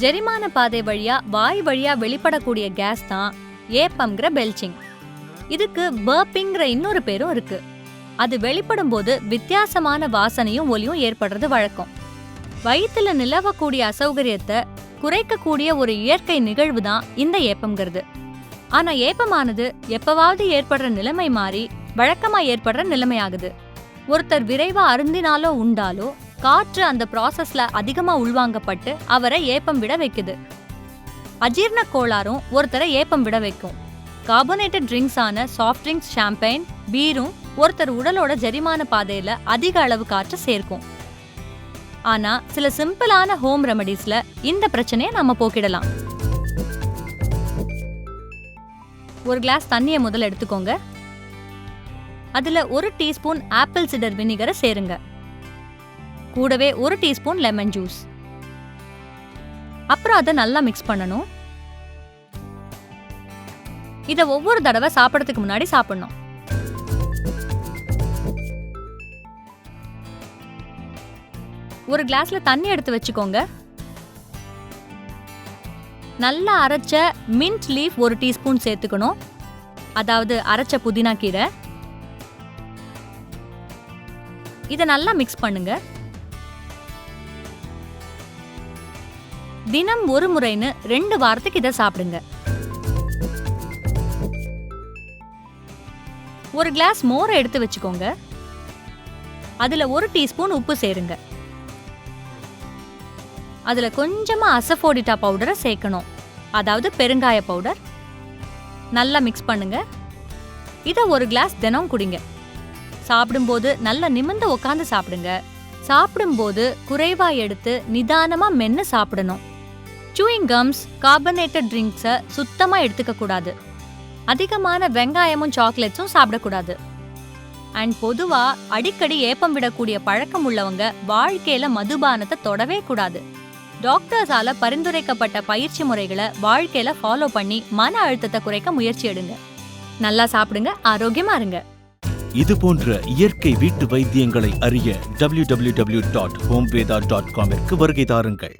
ஜெரிமான பாதை வழியா வாய் வழியா வெளிப்படக்கூடிய கேஸ் தான் ஏப்பம்ங்கிற பெல்ச்சிங். இதுக்கு பர்பிங்கிற இன்னொரு பேரும் இருக்கு. அது வெளிப்படும் போது வித்தியாசமான வாசனையும் ஒலியும் ஏற்படுறது வழக்கம். வயிற்றுல நிலவக்கூடிய அசௌகரியத்தை குறைக்கக்கூடிய ஒரு இயற்கை நிகழ்வு தான் இந்த ஏப்பம்ங்கிறது. ஆனா ஏப்பமானது எப்பவாவது ஏற்படுற நிலைமை மாறி வழக்கமா ஏற்படுற நிலைமையாகுது. ஒருத்தர் விரைவா அருந்தினாலோ உண்டாலோ காற்று அந்த ப்ராசஸ்ல அதிகமா உள்வாங்கப்பட்டு அவரை ஏப்பம் விட வைக்குது. அஜீர்ண கோளாறும் ஒருத்தரை ஏப்பம் விட வைக்கும். கார்பனேட்டட் ட்ரிங்க்ஸ் ஆன சாஃப்ட் ட்ரிங்க்ஸ், ஷாம்பைன், பீரும் ஒருத்தர் உடலோட ஜெரிமான பாதையில அதிக அளவு காற்று சேர்க்கும். ஆனா சில சிம்பிளான ஹோம் ரெமடிஸ்ல இந்த பிரச்சனையை நம்ம போக்கிடலாம். ஒரு கிளாஸ் தண்ணியை முதல்ல எடுத்துக்கோங்க. அதுல 1 டீஸ்பூன் ஆப்பிள் சிடர் வினிகரை சேருங்க. கூடவே 1 டீஸ்பூன் லெமன் ஜூஸ். அப்புறம் அதை நல்லா மிக்ஸ் பண்ணணும். இதை ஒவ்வொரு தடவை சாப்பிடறதுக்கு முன்னாடி சாப்பிடணும். ஒரு கிளாஸ்ல தண்ணி எடுத்து வச்சுக்கோங்க. நல்லா அரைச்ச மின்ட் லீஃப் 1 டீஸ்பூன் சேர்த்துக்கணும். அதாவது அரைச்ச புதினா கீரை. இதை நல்லா மிக்ஸ் பண்ணுங்க. தினம் ஒரு முறைன்னு 2 வாரத்துக்கு இதை சாப்பிடுங்க. ஒரு கிளாஸ் மோரை எடுத்து வச்சுக்கோங்க. அதுல 1 டீஸ்பூன் உப்பு சேருங்க. அதுல கொஞ்சமா அசஃபோடிட்டா பவுடரை சேர்க்கணும், அதாவது பெருங்காய பவுடர். நல்லா மிக்ஸ் பண்ணுங்க. இதை ஒரு கிளாஸ் தினம் குடிங்க. சாப்பிடும்போது நல்லா நிமிர்ந்து உட்காந்து சாப்பிடுங்க. சாப்பிடும்போது குறைவா எடுத்து நிதானமா மென்னு சாப்பிடணும். சூயிங் கம்ஸ், கார்பனேட்டட் ட்ரிங்க்ஸை சுத்தமா எடுத்துக்க கூடாது. அதிகமான வெங்காயமும் சாக்லேட்ஸும் சாப்பிடக்கூடாது. அண்ட் பொதுவா அடிக்கடி ஏப்பம் விடக்கூடிய பழக்கம் உள்ளவங்க வாழ்க்கையில மதுபானத்தை தொடவே கூடாது. டாக்டர்ஸால பரிந்துரைக்கப்பட்ட பயிற்சி முறைகளை வாழ்க்கையில ஃபாலோ பண்ணி மன அழுத்தத்தை குறைக்க முயற்சி எடுங்க. நல்லா சாப்பிடுங்க, ஆரோக்கியமா இருங்க. இது போன்ற இயற்கை வீட்டு வைத்தியங்களை அறிய www.homeveda.com வருகை தாருங்கள்.